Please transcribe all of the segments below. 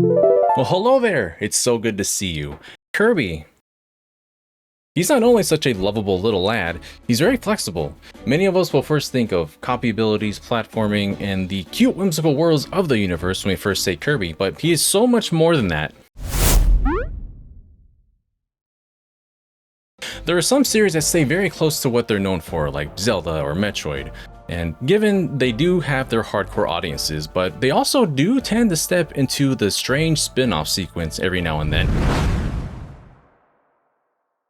Well, hello there! It's so good to see you. Kirby. He's not only such a lovable little lad, he's very flexible. Many of us will first think of copy abilities, platforming, and the cute whimsical worlds of the universe when we first say Kirby, but he is so much more than that. There are some series that stay very close to what they're known for, like Zelda or Metroid. And given they do have their hardcore audiences, but they also do tend to step into the strange spin-off sequence every now and then.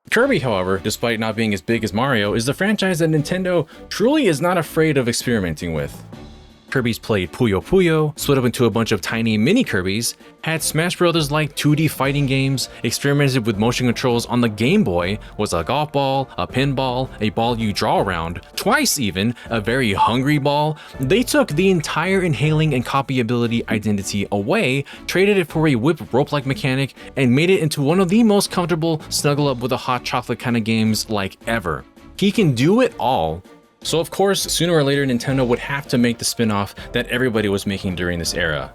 Kirby, however, despite not being as big as Mario, is the franchise that Nintendo truly is not afraid of experimenting with. Kirby's played Puyo Puyo, split up into a bunch of tiny mini Kirbys, had Smash Bros. Like 2D fighting games, experimented with motion controls on the Game Boy, was a golf ball, a pinball, a ball you draw around, twice even, a very hungry ball. They took the entire inhaling and copy ability identity away, traded it for a whip rope-like mechanic, and made it into one of the most comfortable snuggle up with a hot chocolate kind of games like ever. He can do it all. So of course, sooner or later Nintendo would have to make the spin-off that everybody was making during this era,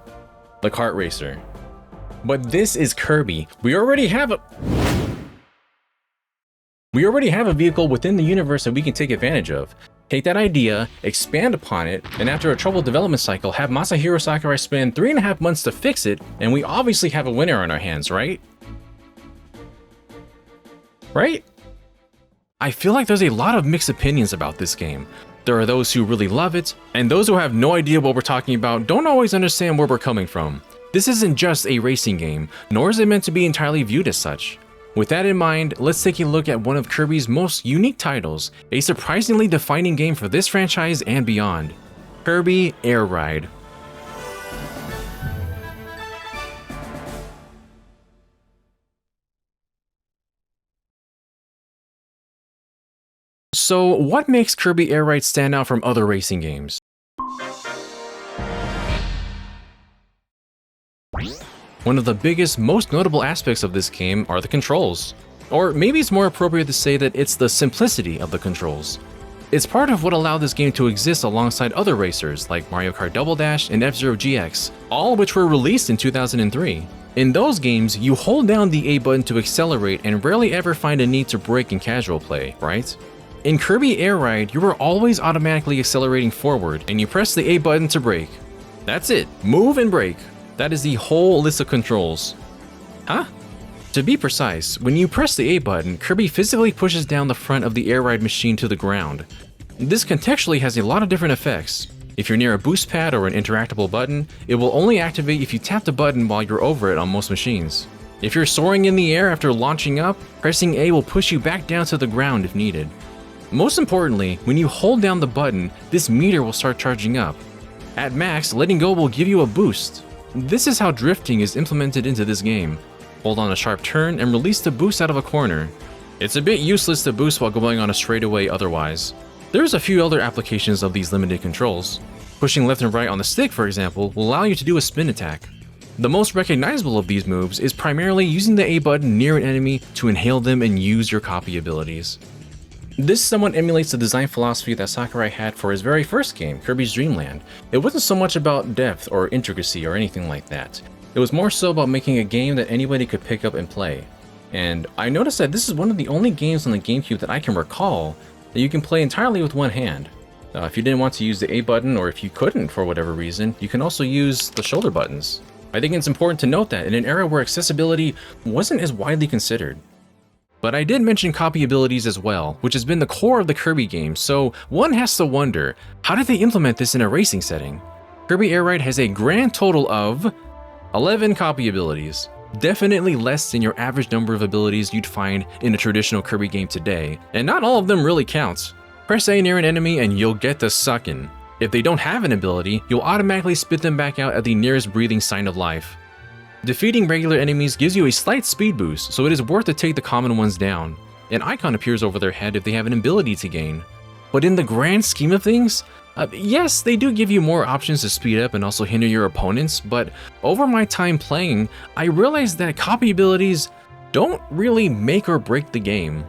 the kart racer. But this is Kirby. We already have a vehicle within the universe that we can take advantage of. Take that idea, expand upon it, and after a troubled development cycle, have Masahiro Sakurai spend 3.5 months to fix it, and we obviously have a winner on our hands, right? Right? I feel like there's a lot of mixed opinions about this game. There are those who really love it, and those who have no idea what we're talking about don't always understand where we're coming from. This isn't just a racing game, nor is it meant to be entirely viewed as such. With that in mind, let's take a look at one of Kirby's most unique titles, a surprisingly defining game for this franchise and beyond. Kirby Air Ride. So, what makes Kirby Air Ride stand out from other racing games? One of the biggest, most notable aspects of this game are the controls. Or maybe it's more appropriate to say that it's the simplicity of the controls. It's part of what allowed this game to exist alongside other racers like Mario Kart Double Dash and F-Zero GX, all of which were released in 2003. In those games, you hold down the A button to accelerate and rarely ever find a need to brake in casual play, right? In Kirby Air Ride, you are always automatically accelerating forward, and you press the A button to brake. That's it, move and brake. That is the whole list of controls. Huh? To be precise, when you press the A button, Kirby physically pushes down the front of the Air Ride machine to the ground. This contextually has a lot of different effects. If you're near a boost pad or an interactable button, it will only activate if you tap the button while you're over it on most machines. If you're soaring in the air after launching up, pressing A will push you back down to the ground if needed. Most importantly, when you hold down the button, this meter will start charging up. At max, letting go will give you a boost. This is how drifting is implemented into this game. Hold on a sharp turn and release the boost out of a corner. It's a bit useless to boost while going on a straightaway otherwise. There's a few other applications of these limited controls. Pushing left and right on the stick, for example, will allow you to do a spin attack. The most recognizable of these moves is primarily using the A button near an enemy to inhale them and use your copy abilities. This somewhat emulates the design philosophy that Sakurai had for his very first game, Kirby's Dream Land. It wasn't so much about depth or intricacy or anything like that. It was more so about making a game that anybody could pick up and play. And I noticed that this is one of the only games on the GameCube that I can recall that you can play entirely with one hand. If you didn't want to use the A button, or if you couldn't for whatever reason, you can also use the shoulder buttons. I think it's important to note that in an era where accessibility wasn't as widely considered. But I did mention copy abilities as well, which has been the core of the Kirby games, so one has to wonder, how did they implement this in a racing setting? Kirby Air Ride has a grand total of 11 copy abilities. Definitely less than your average number of abilities you'd find in a traditional Kirby game today, and not all of them really count. Press A near an enemy and you'll get the suckin'. If they don't have an ability, you'll automatically spit them back out at the nearest breathing sign of life. Defeating regular enemies gives you a slight speed boost, so it is worth to take the common ones down. An icon appears over their head if they have an ability to gain. But in the grand scheme of things, yes, they do give you more options to speed up and also hinder your opponents, but over my time playing, I realized that copy abilities don't really make or break the game.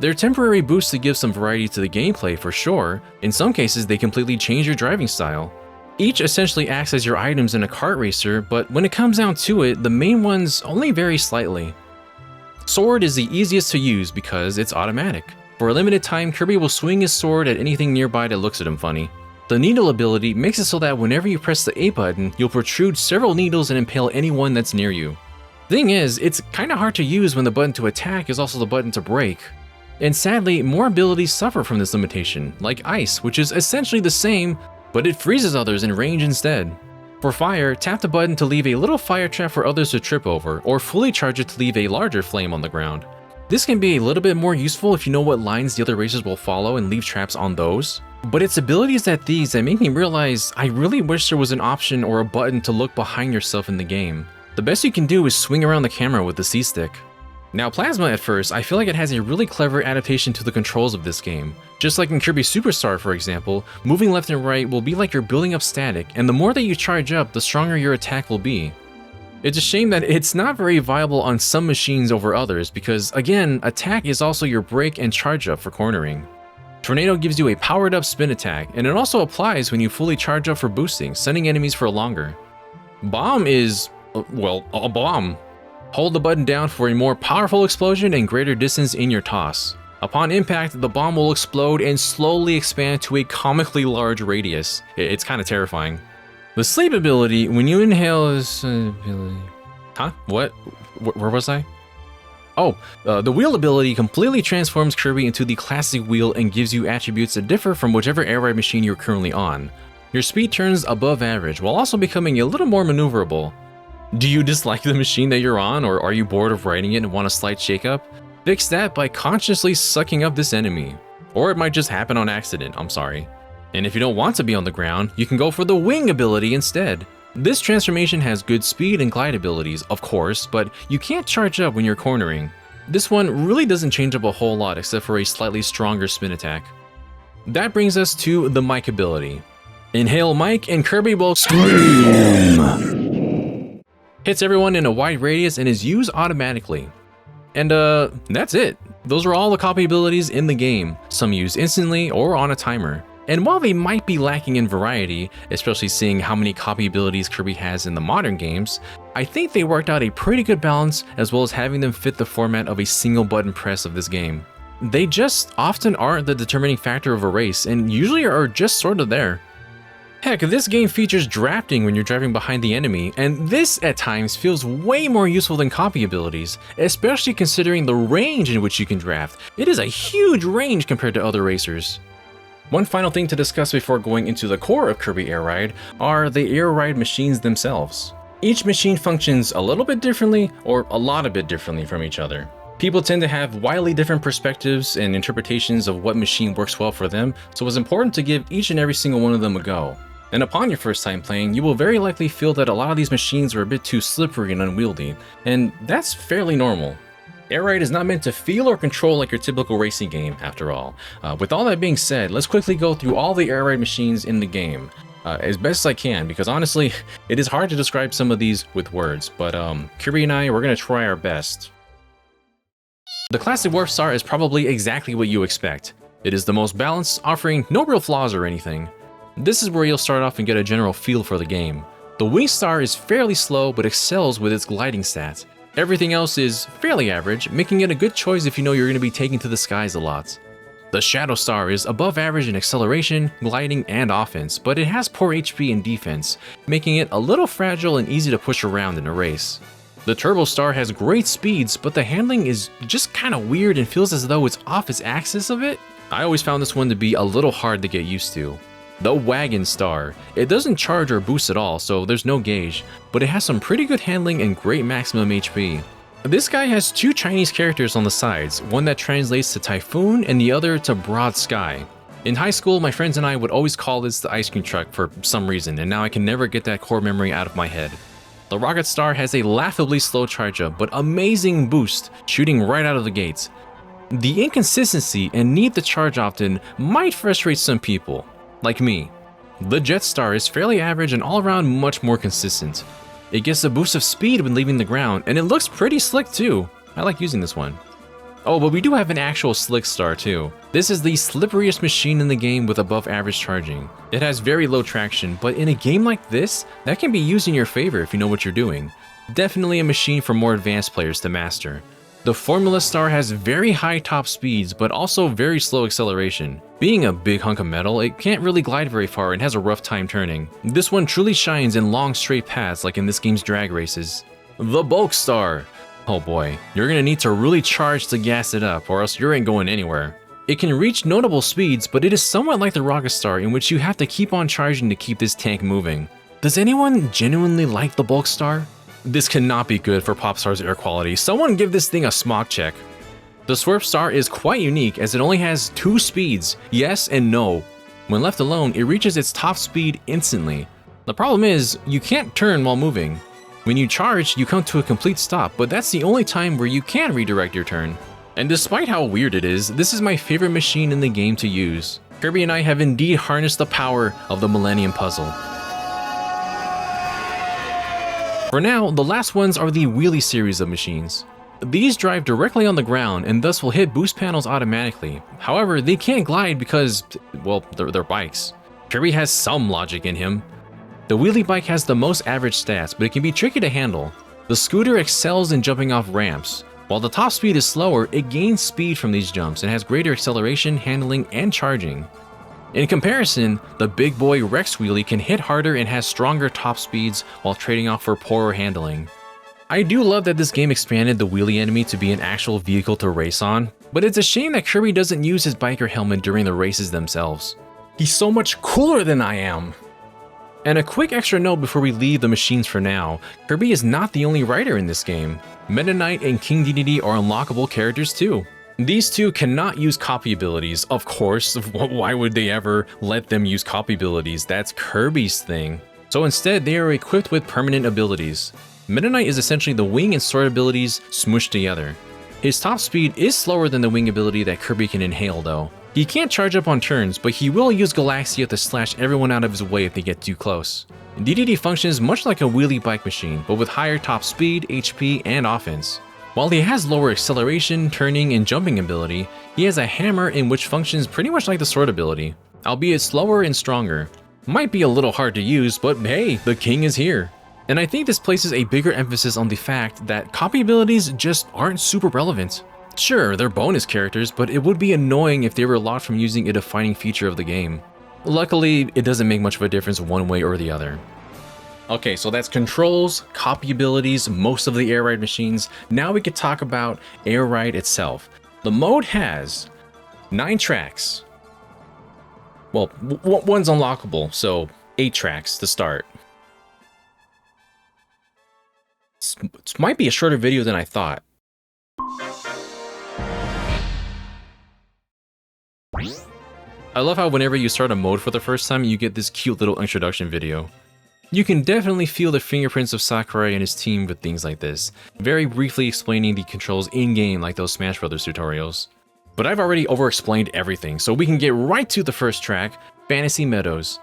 They're temporary boosts to give some variety to the gameplay for sure. In some cases, they completely change your driving style. Each essentially acts as your items in a kart racer, but when it comes down to it, the main ones only vary slightly. Sword is the easiest to use because it's automatic. For a limited time, Kirby will swing his sword at anything nearby that looks at him funny. The needle ability makes it so that whenever you press the A button, you'll protrude several needles and impale anyone that's near you. Thing is, it's kinda hard to use when the button to attack is also the button to break. And sadly, more abilities suffer from this limitation, like Ice, which is essentially the same, but it freezes others in range instead. For Fire, tap the button to leave a little fire trap for others to trip over, or fully charge it to leave a larger flame on the ground. This can be a little bit more useful if you know what lines the other racers will follow and leave traps on those. But it's abilities at these that make me realize I really wish there was an option or a button to look behind yourself in the game. The best you can do is swing around the camera with the C-stick. Now Plasma at first, I feel like it has a really clever adaptation to the controls of this game. Just like in Kirby Superstar for example, moving left and right will be like you're building up static, and the more that you charge up, the stronger your attack will be. It's a shame that it's not very viable on some machines over others because, again, attack is also your break and charge up for cornering. Tornado gives you a powered up spin attack, and it also applies when you fully charge up for boosting, sending enemies for longer. Bomb is, well, a bomb. Hold the button down for a more powerful explosion and greater distance in your toss. Upon impact, the bomb will explode and slowly expand to a comically large radius. It's kind of terrifying. The sleep ability, when you inhale is... Huh? What? Where was I? Oh, the wheel ability completely transforms Kirby into the classic wheel and gives you attributes that differ from whichever air ride machine you're currently on. Your speed turns above average, while also becoming a little more maneuverable. Do you dislike the machine that you're on, or are you bored of riding it and want a slight shakeup? Fix that by consciously sucking up this enemy. Or it might just happen on accident, I'm sorry. And if you don't want to be on the ground, you can go for the wing ability instead. This transformation has good speed and glide abilities, of course, but you can't charge up when you're cornering. This one really doesn't change up a whole lot except for a slightly stronger spin attack. That brings us to the mic ability. Inhale mic and Kirby will scream! Hits everyone in a wide radius and is used automatically. And that's it. Those are all the copy abilities in the game, some used instantly or on a timer. And while they might be lacking in variety, especially seeing how many copy abilities Kirby has in the modern games, I think they worked out a pretty good balance as well as having them fit the format of a single button press of this game. They just often aren't the determining factor of a race and usually are just sort of there. Heck, this game features drafting when you're driving behind the enemy, and this at times feels way more useful than copy abilities, especially considering the range in which you can draft. It is a huge range compared to other racers. One final thing to discuss before going into the core of Kirby Air Ride are the Air Ride machines themselves. Each machine functions a little bit differently or a lot of bit differently from each other. People tend to have wildly different perspectives and interpretations of what machine works well for them, so it's important to give each and every single one of them a go. And upon your first time playing, you will very likely feel that a lot of these machines are a bit too slippery and unwieldy, and that's fairly normal. Air Ride is not meant to feel or control like your typical racing game, after all. With all that being said, let's quickly go through all the Air Ride machines in the game, as best as I can, because honestly, it is hard to describe some of these with words, but Kirby and I, we're going to try our best. The Classic Warp Star is probably exactly what you expect. It is the most balanced, offering no real flaws or anything. This is where you'll start off and get a general feel for the game. The Wing Star is fairly slow but excels with its gliding stats. Everything else is fairly average, making it a good choice if you know you're going to be taking to the skies a lot. The Shadow Star is above average in acceleration, gliding, and offense, but it has poor HP and defense, making it a little fragile and easy to push around in a race. The Turbo Star has great speeds, but the handling is just kinda weird and feels as though it's off its axis a bit. I always found this one to be a little hard to get used to. The Wagon Star. It doesn't charge or boost at all, so there's no gauge, but it has some pretty good handling and great maximum HP. This guy has two Chinese characters on the sides, one that translates to Typhoon and the other to Broad Sky. In high school, my friends and I would always call this the ice cream truck for some reason, and now I can never get that core memory out of my head. The Rocket Star has a laughably slow charge up, but amazing boost, shooting right out of the gates. The inconsistency and need to charge often might frustrate some people, like me. The Jet Star is fairly average and all around much more consistent. It gets a boost of speed when leaving the ground, and it looks pretty slick too. I like using this one. Oh, but we do have an actual Slick Star too. This is the slipperiest machine in the game with above average charging. It has very low traction, but in a game like this, that can be used in your favor if you know what you're doing. Definitely a machine for more advanced players to master. The Formula Star has very high top speeds, but also very slow acceleration. Being a big hunk of metal, it can't really glide very far and has a rough time turning. This one truly shines in long straight paths like in this game's drag races. The Bulk Star. Oh boy, you're gonna need to really charge to gas it up or else you ain't going anywhere. It can reach notable speeds, but it is somewhat like the Rocket Star in which you have to keep on charging to keep this tank moving. Does anyone genuinely like the Bulk Star? This cannot be good for Popstar's air quality. Someone give this thing a smog check. The Swerve Star is quite unique as it only has 2 speeds, yes and no. When left alone, it reaches its top speed instantly. The problem is, you can't turn while moving. When you charge, you come to a complete stop, but that's the only time where you can redirect your turn. And despite how weird it is, this is my favorite machine in the game to use. Kirby and I have indeed harnessed the power of the Millennium Puzzle. For now, the last ones are the Wheelie series of machines. These drive directly on the ground and thus will hit boost panels automatically. However, they can't glide because, well, they're bikes. Kirby has some logic in him. The wheelie bike has the most average stats, but it can be tricky to handle. The scooter excels in jumping off ramps. While the top speed is slower, it gains speed from these jumps and has greater acceleration, handling, and charging. In comparison, the big boy Rex wheelie can hit harder and has stronger top speeds while trading off for poorer handling. I do love that this game expanded the wheelie enemy to be an actual vehicle to race on, but it's a shame that Kirby doesn't use his biker helmet during the races themselves. He's so much cooler than I am! And a quick extra note before we leave the machines for now, Kirby is not the only rider in this game. Meta Knight and King Dedede are unlockable characters too. These two cannot use copy abilities, of course. Why would they ever let them use copy abilities? That's Kirby's thing. So instead, they are equipped with permanent abilities. Meta Knight is essentially the wing and sword abilities smooshed together. His top speed is slower than the wing ability that Kirby can inhale though. He can't charge up on turns, but he will use Galaxia to slash everyone out of his way if they get too close. Dedede functions much like a wheelie bike machine, but with higher top speed, HP, and offense. While he has lower acceleration, turning, and jumping ability, he has a hammer in which functions pretty much like the sword ability, albeit slower and stronger. Might be a little hard to use, but hey, the king is here. And I think this places a bigger emphasis on the fact that copy abilities just aren't super relevant. Sure, they're bonus characters, but it would be annoying if they were locked from using a defining feature of the game. Luckily, it doesn't make much of a difference one way or the other. Okay, so that's controls, copy abilities, most of the air ride machines. Now we could talk about air ride itself. The mode has 9 tracks. Well, one's unlockable, so 8 tracks to start. This might be a shorter video than I thought. I love how whenever you start a mode for the first time, you get this cute little introduction video. You can definitely feel the fingerprints of Sakurai and his team with things like this, very briefly explaining the controls in-game like those Smash Bros. Tutorials. But I've already over-explained everything, so we can get right to the first track, Fantasy Meadows.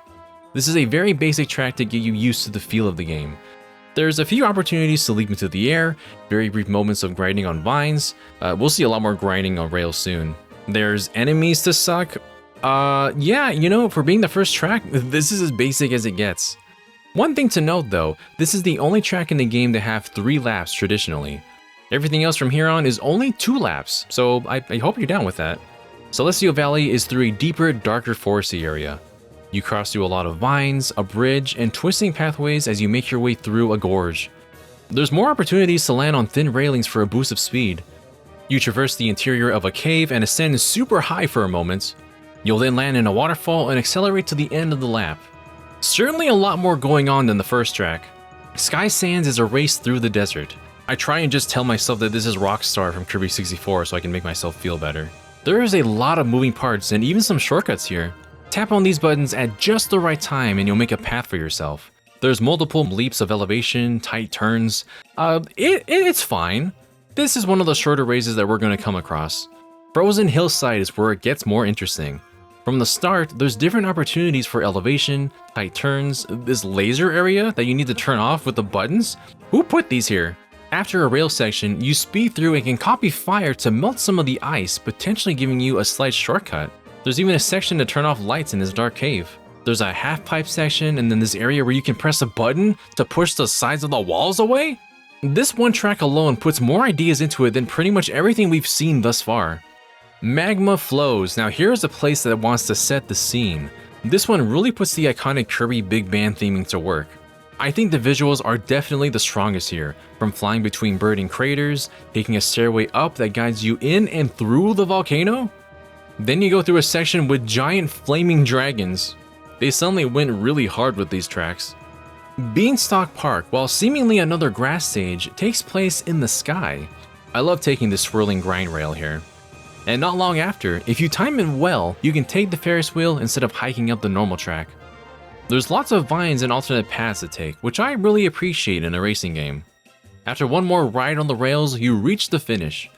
This is a very basic track to get you used to the feel of the game. There's a few opportunities to leap into the air, very brief moments of grinding on vines. We'll see a lot more grinding on rails soon. There's enemies to suck. Yeah, you know, for being the first track, this is as basic as it gets. One thing to note though, this is the only track in the game to have 3 laps traditionally. Everything else from here on is only 2 laps, so I hope you're down with that. Celestial Valley is through a deeper, darker foresty area. You cross through a lot of vines, a bridge, and twisting pathways as you make your way through a gorge. There's more opportunities to land on thin railings for a boost of speed. You traverse the interior of a cave and ascend super high for a moment. You'll then land in a waterfall and accelerate to the end of the lap. Certainly a lot more going on than the first track. Sky Sands is a race through the desert. I try and just tell myself that this is Rockstar from Kirby 64 so I can make myself feel better. There is a lot of moving parts and even some shortcuts here. Tap on these buttons at just the right time and you'll make a path for yourself. There's multiple leaps of elevation, tight turns. It's fine. This is one of the shorter races that we're going to come across. Frozen Hillside is where it gets more interesting. From the start, there's different opportunities for elevation, tight turns, this laser area that you need to turn off with the buttons. Who put these here? After a rail section, you speed through and can copy fire to melt some of the ice, potentially giving you a slight shortcut. There's even a section to turn off lights in this dark cave. There's a half-pipe section, and then this area where you can press a button to push the sides of the walls away? This one track alone puts more ideas into it than pretty much everything we've seen thus far. Magma Flows. Now here's a place that wants to set the scene. This one really puts the iconic Kirby big band theming to work. I think the visuals are definitely the strongest here, from flying between burning craters, taking a stairway up that guides you in and through the volcano. Then you go through a section with giant flaming dragons. They suddenly went really hard with these tracks. Beanstalk Park, while seemingly another grass stage, takes place in the sky. I love taking the swirling grind rail here. And not long after, if you time it well, you can take the Ferris wheel instead of hiking up the normal track. There's lots of vines and alternate paths to take, which I really appreciate in a racing game. After one more ride on the rails, you reach the finish.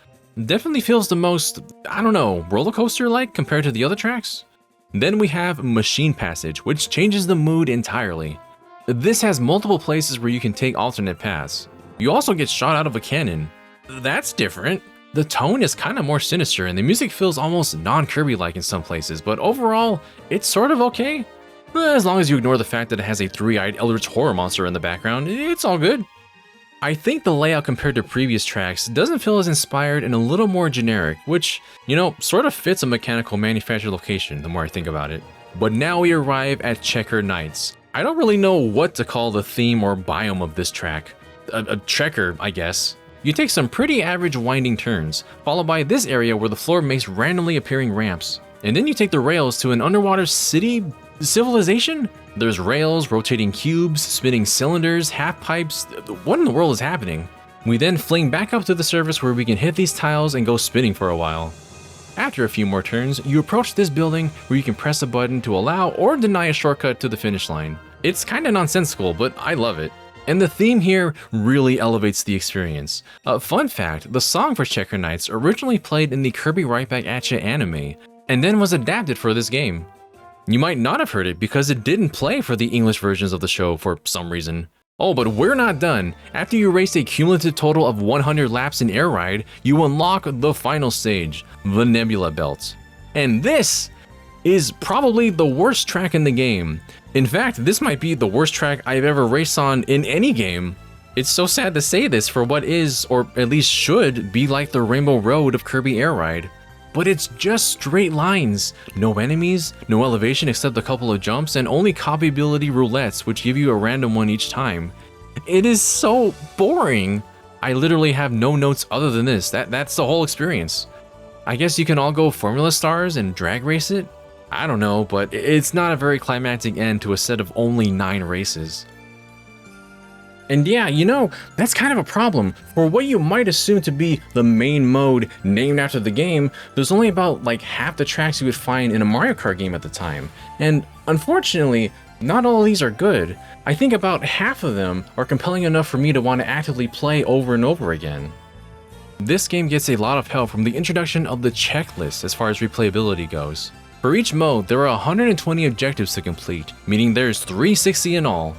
Definitely feels the most, roller coaster-like compared to the other tracks. Then we have Machine Passage, which changes the mood entirely. This has multiple places where you can take alternate paths. You also get shot out of a cannon. That's different. The tone is kind of more sinister and the music feels almost non-Kirby-like in some places, but overall, it's sort of okay. As long as you ignore the fact that it has a three-eyed eldritch horror monster in the background, it's all good. I think the layout compared to previous tracks doesn't feel as inspired and a little more generic, which, sort of fits a mechanical manufactured location the more I think about it. But now we arrive at Checker Nights. I don't really know what to call the theme or biome of this track. A checker, I guess. You take some pretty average winding turns, followed by this area where the floor makes randomly appearing ramps. And then you take the rails to an underwater civilization? There's rails, rotating cubes, spinning cylinders, half pipes. What in the world is happening? We then fling back up to the surface where we can hit these tiles and go spinning for a while. After a few more turns, you approach this building where you can press a button to allow or deny a shortcut to the finish line. It's kinda nonsensical, but I love it. And the theme here really elevates the experience. Fun fact, the song for Checker Nights originally played in the Kirby Right Back Atcha anime, and then was adapted for this game. You might not have heard it because it didn't play for the English versions of the show for some reason. Oh, but we're not done. After you race a cumulative total of 100 laps in Air Ride, you unlock the final stage, the Nebula Belt. And this is probably the worst track in the game. In fact, this might be the worst track I've ever raced on in any game. It's so sad to say this for what is, or at least should, be like the Rainbow Road of Kirby Air Ride. But it's just straight lines, no enemies, no elevation except a couple of jumps, and only copyability roulettes which give you a random one each time. It is so boring. I literally have no notes other than this. That's the whole experience. I guess you can all go Formula Stars and drag race it? I don't know, but it's not a very climactic end to a set of only 9 races. And yeah, that's kind of a problem. For what you might assume to be the main mode named after the game, there's only about half the tracks you would find in a Mario Kart game at the time. And unfortunately, not all of these are good. I think about half of them are compelling enough for me to want to actively play over and over again. This game gets a lot of help from the introduction of the checklist as far as replayability goes. For each mode, there are 120 objectives to complete, meaning there's 360 in all.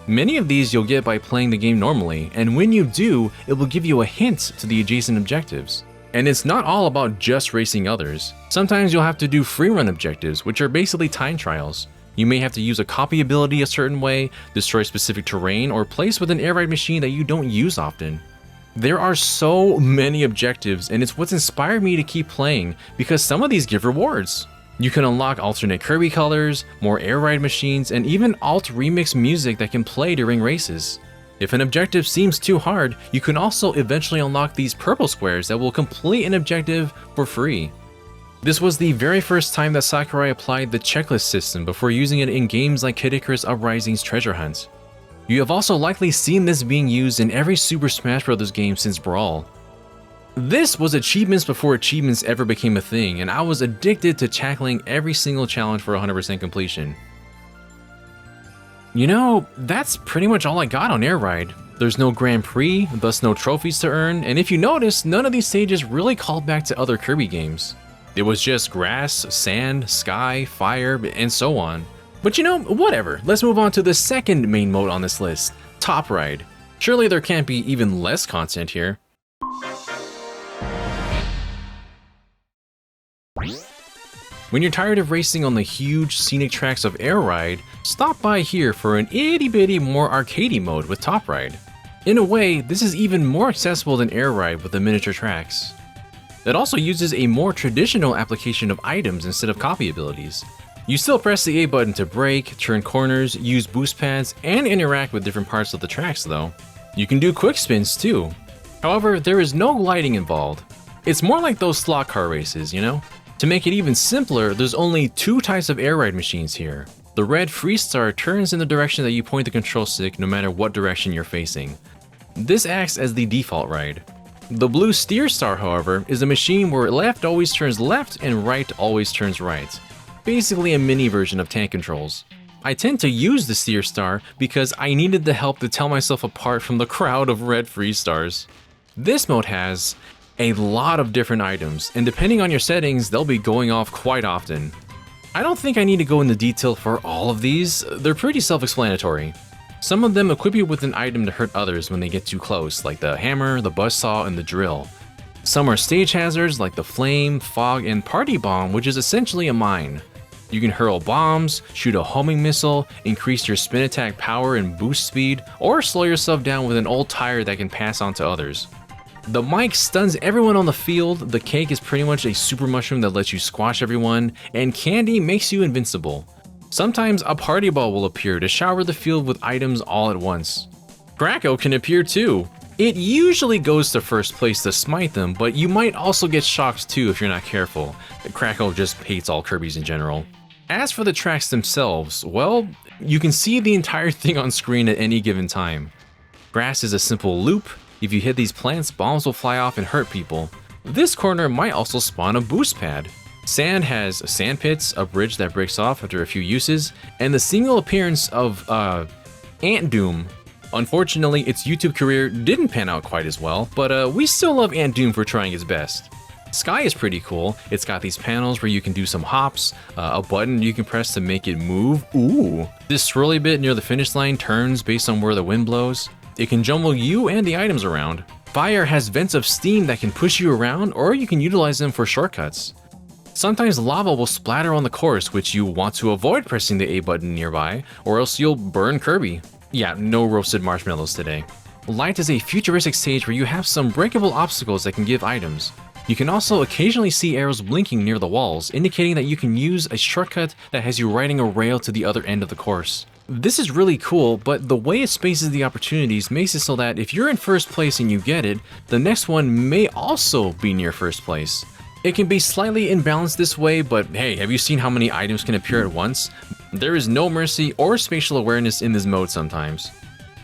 Many of these you'll get by playing the game normally, and when you do, it will give you a hint to the adjacent objectives. And it's not all about just racing others. Sometimes you'll have to do free run objectives, which are basically time trials. You may have to use a copy ability a certain way, destroy specific terrain, or place with an air ride machine that you don't use often. There are so many objectives, and it's what's inspired me to keep playing, because some of these give rewards. You can unlock alternate Kirby colors, more air ride machines, and even alt remix music that can play during races. If an objective seems too hard, you can also eventually unlock these purple squares that will complete an objective for free. This was the very first time that Sakurai applied the checklist system before using it in games like Kid Icarus Uprising's Treasure Hunt. You have also likely seen this being used in every Super Smash Bros. Game since Brawl. This was achievements before achievements ever became a thing, and I was addicted to tackling every single challenge for 100% completion. That's pretty much all I got on Air Ride. There's no Grand Prix, thus no trophies to earn, and if you notice, none of these stages really called back to other Kirby games. It was just grass, sand, sky, fire, and so on. But whatever. Let's move on to the second main mode on this list, Top Ride. Surely there can't be even less content here. When you're tired of racing on the huge scenic tracks of Air Ride, stop by here for an itty bitty more arcadey mode with Top Ride. In a way, this is even more accessible than Air Ride with the miniature tracks. It also uses a more traditional application of items instead of copy abilities. You still press the A button to brake, turn corners, use boost pads, and interact with different parts of the tracks though. You can do quick spins too. However, there is no gliding involved. It's more like those slot car races, you know? To make it even simpler, there's only two types of air ride machines here. The red Freestar turns in the direction that you point the control stick no matter what direction you're facing. This acts as the default ride. The blue Steer Star, however, is a machine where left always turns left and right always turns right. Basically a mini version of tank controls. I tend to use the Steer Star because I needed the help to tell myself apart from the crowd of red Freestars. This mode has a lot of different items, and depending on your settings, they'll be going off quite often. I don't think I need to go into detail for all of these, they're pretty self-explanatory. Some of them equip you with an item to hurt others when they get too close, like the hammer, the buzzsaw, and the drill. Some are stage hazards like the flame, fog, and party bomb, which is essentially a mine. You can hurl bombs, shoot a homing missile, increase your spin attack power and boost speed, or slow yourself down with an old tire that can pass on to others. The mic stuns everyone on the field, the cake is pretty much a super mushroom that lets you squash everyone, and candy makes you invincible. Sometimes a party ball will appear to shower the field with items all at once. Krakow can appear too. It usually goes to first place to smite them, but you might also get shocked too if you're not careful. Krakow just hates all Kirbys in general. As for the tracks themselves, well, you can see the entire thing on screen at any given time. Grass is a simple loop. If you hit these plants, bombs will fly off and hurt people. This corner might also spawn a boost pad. Sand has sand pits, a bridge that breaks off after a few uses, and the single appearance of Ant Doom. Unfortunately, its YouTube career didn't pan out quite as well, but we still love Ant Doom for trying his best. Sky is pretty cool. It's got these panels where you can do some hops, a button you can press to make it move. Ooh! This swirly bit near the finish line turns based on where the wind blows. It can jumble you and the items around. Fire has vents of steam that can push you around, or you can utilize them for shortcuts. Sometimes lava will splatter on the course, which you want to avoid pressing the A button nearby, or else you'll burn Kirby. Yeah, no roasted marshmallows today. Light is a futuristic stage where you have some breakable obstacles that can give items. You can also occasionally see arrows blinking near the walls, indicating that you can use a shortcut that has you riding a rail to the other end of the course. This is really cool, but the way it spaces the opportunities makes it so that if you're in first place and you get it, the next one may also be near first place. It can be slightly imbalanced this way, but hey, have you seen how many items can appear at once? There is no mercy or spatial awareness in this mode sometimes.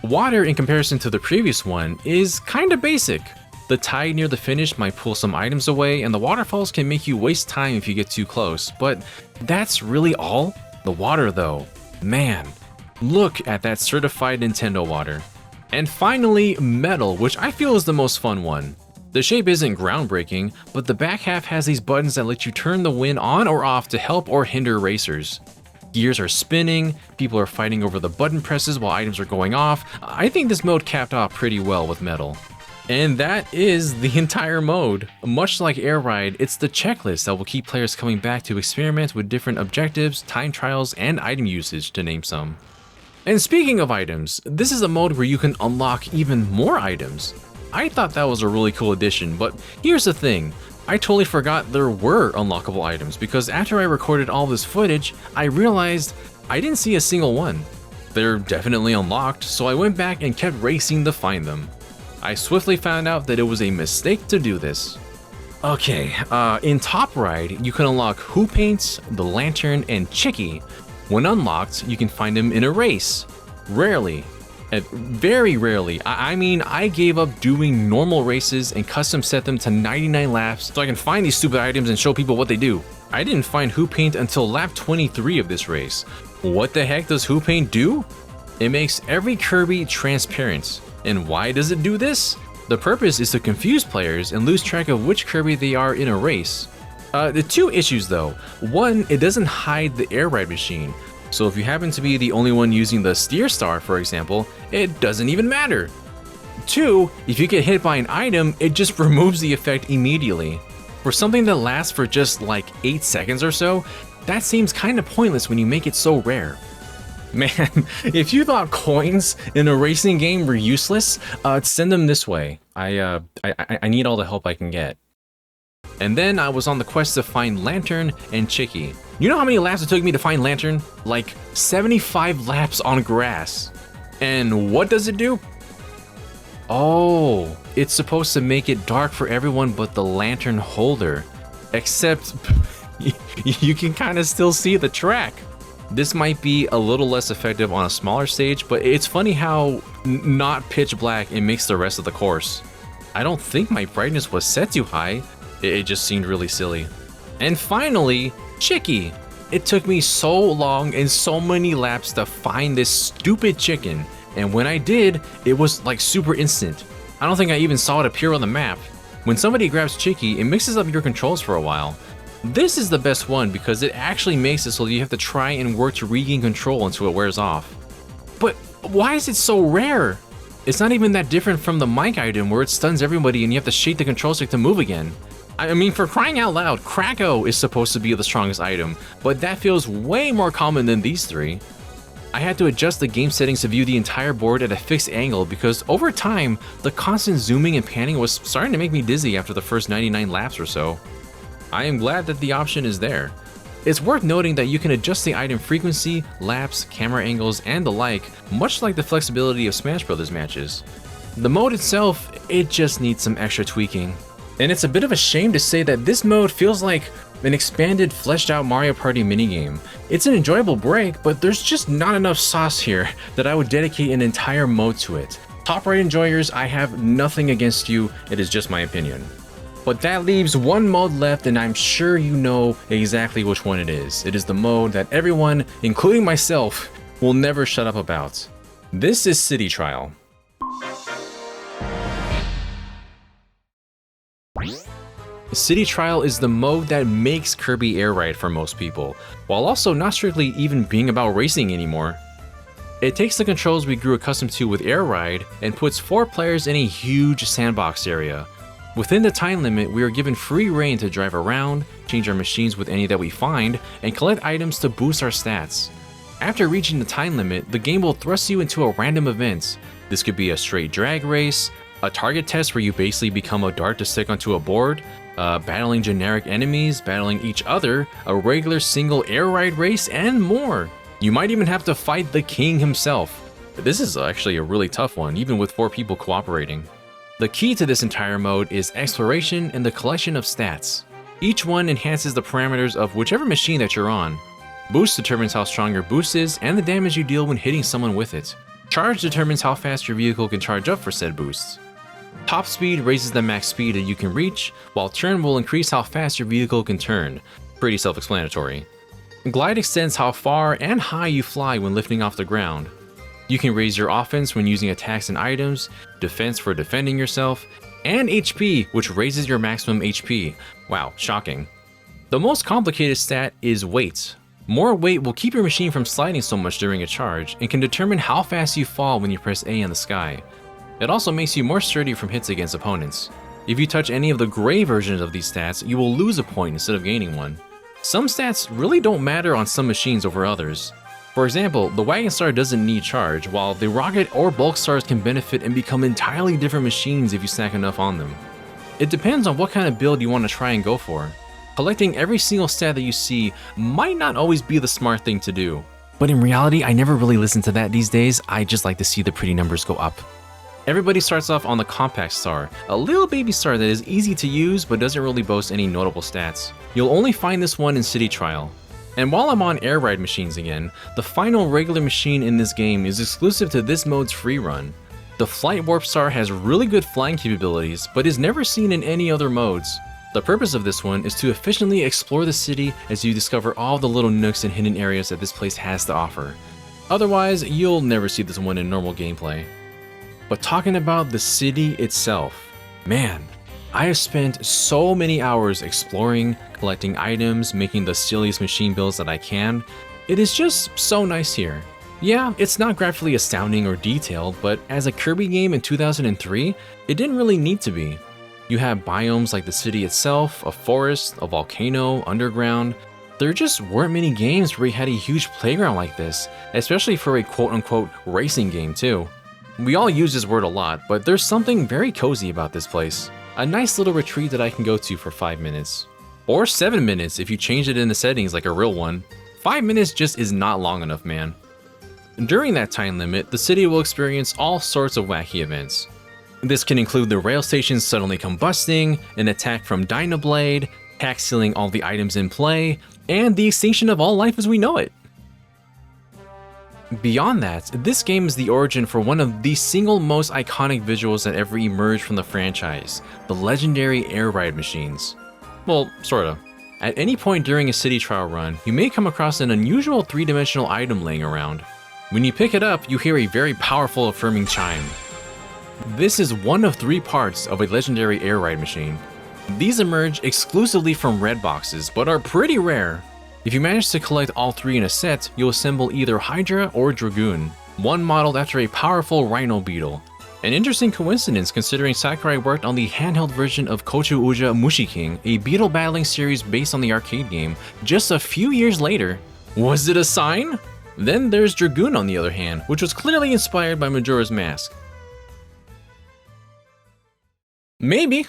Water, in comparison to the previous one, is kinda basic. The tide near the finish might pull some items away, and the waterfalls can make you waste time if you get too close, but that's really all? The water though, man. Look at that certified Nintendo water. And finally, metal, which I feel is the most fun one. The shape isn't groundbreaking, but the back half has these buttons that let you turn the wind on or off to help or hinder racers. Gears are spinning, people are fighting over the button presses while items are going off. I think this mode capped off pretty well with metal. And that is the entire mode. Much like Air Ride, it's the checklist that will keep players coming back to experiment with different objectives, time trials, and item usage, to name some. And speaking of items, this is a mode where you can unlock even more items. I thought that was a really cool addition, but here's the thing. I totally forgot there were unlockable items because after I recorded all this footage, I realized I didn't see a single one. They're definitely unlocked, so I went back and kept racing to find them. I swiftly found out that it was a mistake to do this. Okay, in Top Ride, you can unlock Who Paints, the Lantern, and Chicky. When unlocked, you can find them in a race. Rarely. Very rarely. I mean, I gave up doing normal races and custom set them to 99 laps so I can find these stupid items and show people what they do. I didn't find Who Paint until lap 23 of this race. What the heck does Who Paint do? It makes every Kirby transparent. And why does it do this? The purpose is to confuse players and lose track of which Kirby they are in a race. The two issues though. One, it doesn't hide the air ride machine. So if you happen to be the only one using the Steer Star, for example, it doesn't even matter. 2, if you get hit by an item, it just removes the effect immediately. For something that lasts for just like 8 seconds or so, that seems kinda pointless when you make it so rare. Man, if you thought coins in a racing game were useless, send them this way. I need all the help I can get. And then I was on the quest to find Lantern and Chicky. You know how many laps it took me to find Lantern? Like 75 laps on grass. And what does it do? Oh, it's supposed to make it dark for everyone but the lantern holder. Except you can kind of still see the track. This might be a little less effective on a smaller stage, but it's funny how not pitch black it makes the rest of the course. I don't think my brightness was set too high. It just seemed really silly. And finally, Chicky. It took me so long and so many laps to find this stupid chicken. And when I did, it was like super instant. I don't think I even saw it appear on the map. When somebody grabs Chicky, it mixes up your controls for a while. This is the best one because it actually makes it so you have to try and work to regain control until it wears off. But why is it so rare? It's not even that different from the mic item where it stuns everybody and you have to shake the control stick to move again. I mean, for crying out loud, Krakow is supposed to be the strongest item, but that feels way more common than these 3. I had to adjust the game settings to view the entire board at a fixed angle because over time, the constant zooming and panning was starting to make me dizzy after the first 99 laps or so. I am glad that the option is there. It's worth noting that you can adjust the item frequency, laps, camera angles, and the like, much like the flexibility of Smash Bros. Matches. The mode itself, it just needs some extra tweaking. And it's a bit of a shame to say that this mode feels like an expanded, fleshed out Mario Party minigame. It's an enjoyable break, but there's just not enough sauce here that I would dedicate an entire mode to it. Top right enjoyers, I have nothing against you, it is just my opinion. But that leaves one mode left, and I'm sure you know exactly which one it is. It is the mode that everyone, including myself, will never shut up about. This is City Trial. City Trial is the mode that makes Kirby Air Ride for most people, while also not strictly even being about racing anymore. It takes the controls we grew accustomed to with Air Ride and puts 4 players in a huge sandbox area. Within the time limit, we are given free reign to drive around, change our machines with any that we find, and collect items to boost our stats. After reaching the time limit, the game will thrust you into a random event. This could be a straight drag race, a target test where you basically become a dart to stick onto a board, battling generic enemies, battling each other, a regular single air ride race, and more. You might even have to fight the king himself. This is actually a really tough one, even with 4 people cooperating. The key to this entire mode is exploration and the collection of stats. Each one enhances the parameters of whichever machine that you're on. Boost determines how strong your boost is and the damage you deal when hitting someone with it. Charge determines how fast your vehicle can charge up for said boosts. Top speed raises the max speed that you can reach, while turn will increase how fast your vehicle can turn. Pretty self-explanatory. Glide extends how far and high you fly when lifting off the ground. You can raise your offense when using attacks and items, defense for defending yourself, and HP, which raises your maximum HP. Wow, shocking. The most complicated stat is weight. More weight will keep your machine from sliding so much during a charge, and can determine how fast you fall when you press A in the sky. It also makes you more sturdy from hits against opponents. If you touch any of the gray versions of these stats, you will lose a point instead of gaining one. Some stats really don't matter on some machines over others. For example, the Wagon Star doesn't need charge, while the Rocket or Bulk Stars can benefit and become entirely different machines if you stack enough on them. It depends on what kind of build you want to try and go for. Collecting every single stat that you see might not always be the smart thing to do. But in reality, I never really listen to that these days, I just like to see the pretty numbers go up. Everybody starts off on the Compact Star, a little baby star that is easy to use but doesn't really boast any notable stats. You'll only find this one in City Trial. And while I'm on air ride machines again, the final regular machine in this game is exclusive to this mode's free run. The Flight Warp Star has really good flying capabilities, but is never seen in any other modes. The purpose of this one is to efficiently explore the city as you discover all the little nooks and hidden areas that this place has to offer. Otherwise, you'll never see this one in normal gameplay. But talking about the city itself, man, I have spent so many hours exploring, collecting items, making the silliest machine builds that I can. It is just so nice here. Yeah, it's not graphically astounding or detailed, but as a Kirby game in 2003, it didn't really need to be. You have biomes like the city itself, a forest, a volcano, underground. There just weren't many games where you had a huge playground like this, especially for a quote-unquote racing game too. We all use this word a lot, but there's something very cozy about this place. A nice little retreat that I can go to for 5 minutes. Or 7 minutes if you change it in the settings like a real one. 5 minutes just is not long enough, man. During that time limit, the city will experience all sorts of wacky events. This can include the rail station suddenly combusting, an attack from Dynablade, hack stealing all the items in play, and the extinction of all life as we know it. Beyond that, this game is the origin for one of the single most iconic visuals that ever emerged from the franchise, the legendary air ride machines. Well, sorta. At any point during a city trial run, you may come across an unusual 3-dimensional item laying around. When you pick it up, you hear a very powerful affirming chime. This is one of 3 parts of a legendary air ride machine. These emerge exclusively from red boxes, but are pretty rare. If you manage to collect all 3 in a set, you'll assemble either Hydra or Dragoon, one modeled after a powerful rhino beetle. An interesting coincidence considering Sakurai worked on the handheld version of Kochu Uja Mushiking, a beetle battling series based on the arcade game, just a few years later. Was it a sign? Then there's Dragoon on the other hand, which was clearly inspired by Majora's Mask. Maybe.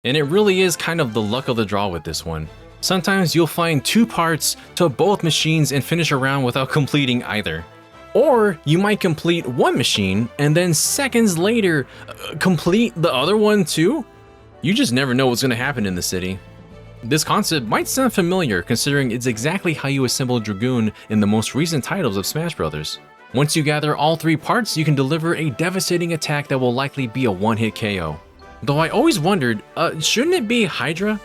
And it really is kind of the luck of the draw with this one. Sometimes you'll find 2 parts to both machines and finish a round without completing either. Or you might complete one machine and then seconds later complete the other one too? You just never know what's going to happen in the city. This concept might sound familiar considering it's exactly how you assemble Dragoon in the most recent titles of Smash Bros. Once you gather all 3 parts, you can deliver a devastating attack that will likely be a one-hit KO. Though I always wondered, shouldn't it be Hydra?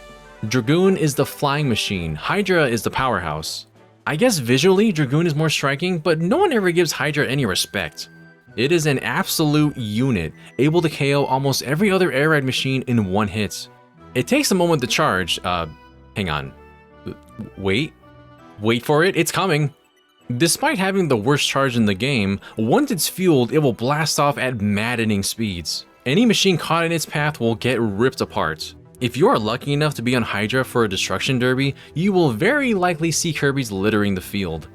Dragoon is the flying machine, Hydra is the powerhouse. I guess visually Dragoon is more striking, but no one ever gives Hydra any respect. It is an absolute unit, able to KO almost every other air ride machine in one hit. It takes a moment to charge, hang on. Wait for it, it's coming. Despite having the worst charge in the game, once it's fueled, it will blast off at maddening speeds. Any machine caught in its path will get ripped apart. If you are lucky enough to be on Hydra for a destruction derby, you will very likely see Kirby's littering the field.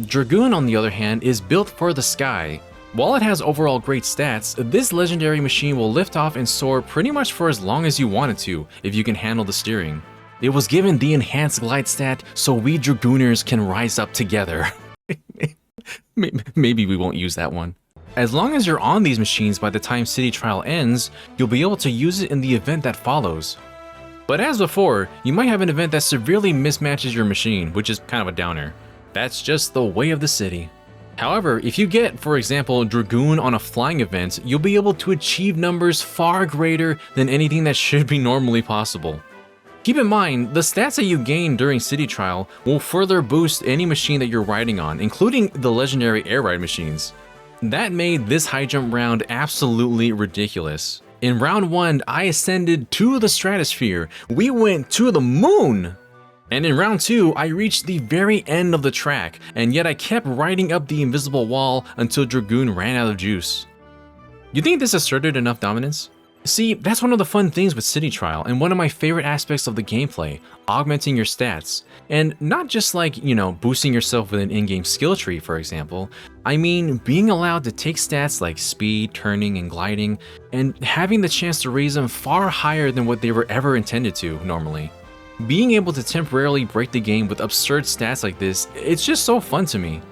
Dragoon, on the other hand, is built for the sky. While it has overall great stats, this legendary machine will lift off and soar pretty much for as long as you want it to, if you can handle the steering. It was given the enhanced glide stat so we Dragooners can rise up together. Maybe we won't use that one. As long as you're on these machines by the time City Trial ends, you'll be able to use it in the event that follows. But as before, you might have an event that severely mismatches your machine, which is kind of a downer. That's just the way of the city. However, if you get, for example, Dragoon on a flying event, you'll be able to achieve numbers far greater than anything that should be normally possible. Keep in mind, the stats that you gain during City Trial will further boost any machine that you're riding on, including the legendary air ride machines. That made this high jump round absolutely ridiculous. In round 1, I ascended to the stratosphere. We went to the moon! And in round 2, I reached the very end of the track, and yet I kept riding up the invisible wall until Dragoon ran out of juice. You think this asserted enough dominance? See, that's one of the fun things with City Trial, and one of my favorite aspects of the gameplay, augmenting your stats. And not just like, boosting yourself with an in-game skill tree, for example. I mean, being allowed to take stats like speed, turning, and gliding, and having the chance to raise them far higher than what they were ever intended to, normally. Being able to temporarily break the game with absurd stats like this, it's just so fun to me.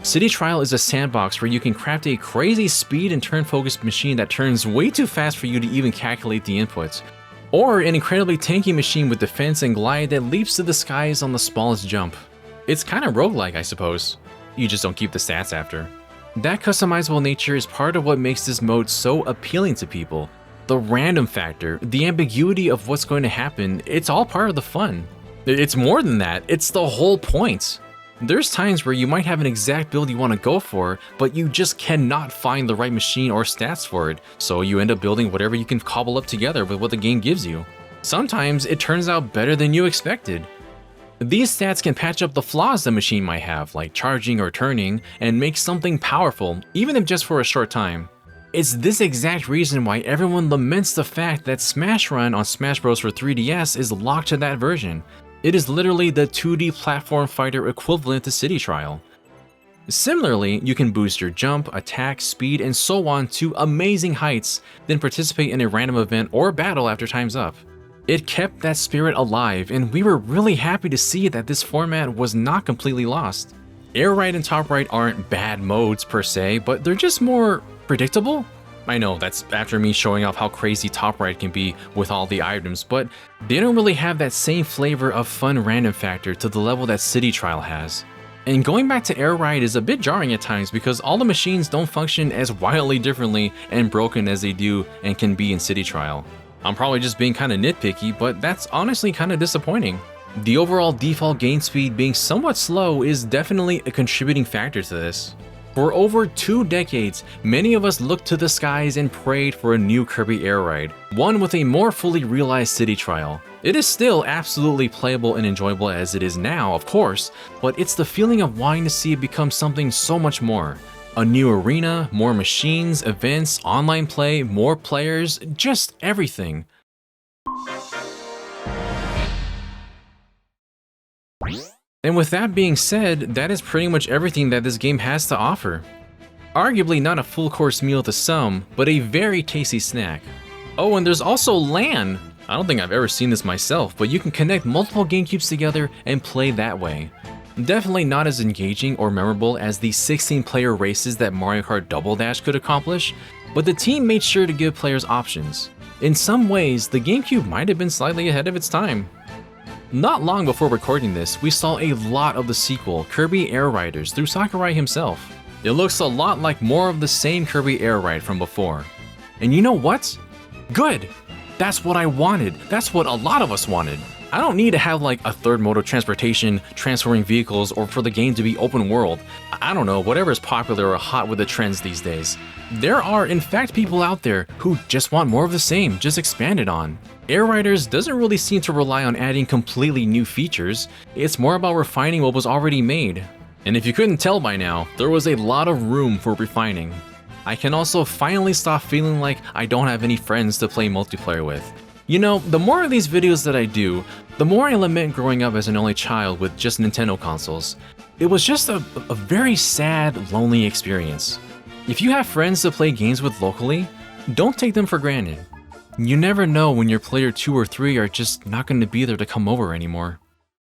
City Trial is a sandbox where you can craft a crazy speed and turn focused machine that turns way too fast for you to even calculate the inputs, or an incredibly tanky machine with defense and glide that leaps to the skies on the smallest jump. It's kind of roguelike, I suppose. You just don't keep the stats after. That customizable nature is part of what makes this mode so appealing to people. The random factor, the ambiguity of what's going to happen, it's all part of the fun. It's more than that, it's the whole point. There's times where you might have an exact build you want to go for, but you just cannot find the right machine or stats for it, so you end up building whatever you can cobble up together with what the game gives you. Sometimes it turns out better than you expected. These stats can patch up the flaws the machine might have, like charging or turning, and make something powerful, even if just for a short time. It's this exact reason why everyone laments the fact that Smash Run on Smash Bros. For 3DS is locked to that version. It is literally the 2D platform fighter equivalent to City Trial. Similarly, you can boost your jump, attack, speed, and so on to amazing heights, then participate in a random event or battle after time's up. It kept that spirit alive, and we were really happy to see that this format was not completely lost. Air Ride and Top Right aren't bad modes per se, but they're just more predictable? I know that's after me showing off how crazy Top Right can be with all the items, but they don't really have that same flavor of fun random factor to the level that City Trial has. And going back to Air Ride is a bit jarring at times because all the machines don't function as wildly differently and broken as they do and can be in City Trial. I'm probably just being kinda nitpicky, but that's honestly kinda disappointing. The overall default game speed being somewhat slow is definitely a contributing factor to this. For over 2 decades, many of us looked to the skies and prayed for a new Kirby Air Ride, one with a more fully realized City Trial. It is still absolutely playable and enjoyable as it is now, of course, but it's the feeling of wanting to see it become something so much more. A new arena, more machines, events, online play, more players, just everything. And with that being said, that is pretty much everything that this game has to offer. Arguably not a full course meal to some, but a very tasty snack. Oh, and there's also LAN! I don't think I've ever seen this myself, but you can connect multiple GameCubes together and play that way. Definitely not as engaging or memorable as the 16-player races that Mario Kart Double Dash could accomplish, but the team made sure to give players options. In some ways, the GameCube might have been slightly ahead of its time. Not long before recording this, we saw a lot of the sequel, Kirby Air Riders, through Sakurai himself. It looks a lot like more of the same Kirby Air Ride from before. And you know what? Good! That's what I wanted. That's what a lot of us wanted. I don't need to have like a third mode of transportation, transforming vehicles, or for the game to be open world. I don't know, whatever is popular or hot with the trends these days. There are in fact people out there who just want more of the same, just expanded on. Air Riders doesn't really seem to rely on adding completely new features, it's more about refining what was already made. And if you couldn't tell by now, there was a lot of room for refining. I can also finally stop feeling like I don't have any friends to play multiplayer with. You know, the more of these videos that I do, the more I lament growing up as an only child with just Nintendo consoles. It was just a very sad, lonely experience. If you have friends to play games with locally, don't take them for granted. You never know when your player 2 or 3 are just not going to be there to come over anymore.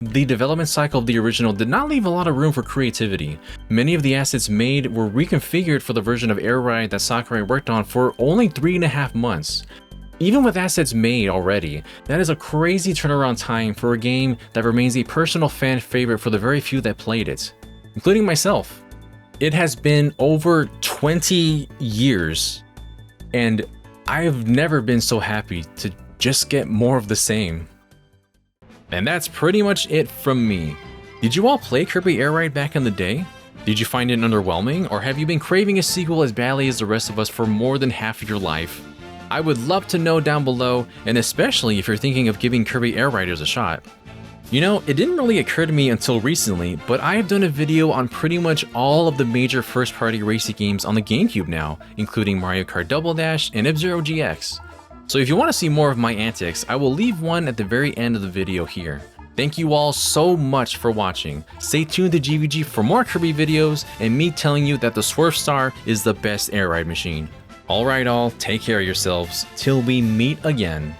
The development cycle of the original did not leave a lot of room for creativity. Many of the assets made were reconfigured for the version of Air Ride that Sakurai worked on for only 3.5 months. Even with assets made already, that is a crazy turnaround time for a game that remains a personal fan favorite for the very few that played it, including myself. It has been over 20 years, and I've never been so happy to just get more of the same. And that's pretty much it from me. Did you all play Kirby Air Ride back in the day? Did you find it underwhelming, or have you been craving a sequel as badly as the rest of us for more than half of your life? I would love to know down below, and especially if you're thinking of giving Kirby Air Riders a shot. You know, it didn't really occur to me until recently, but I have done a video on pretty much all of the major first-party racing games on the GameCube now, including Mario Kart Double Dash and F-Zero GX. So if you want to see more of my antics, I will leave one at the very end of the video here. Thank you all so much for watching. Stay tuned to GVG for more Kirby videos and me telling you that the Swerve Star is the best air ride machine. Alright all, take care of yourselves, till we meet again.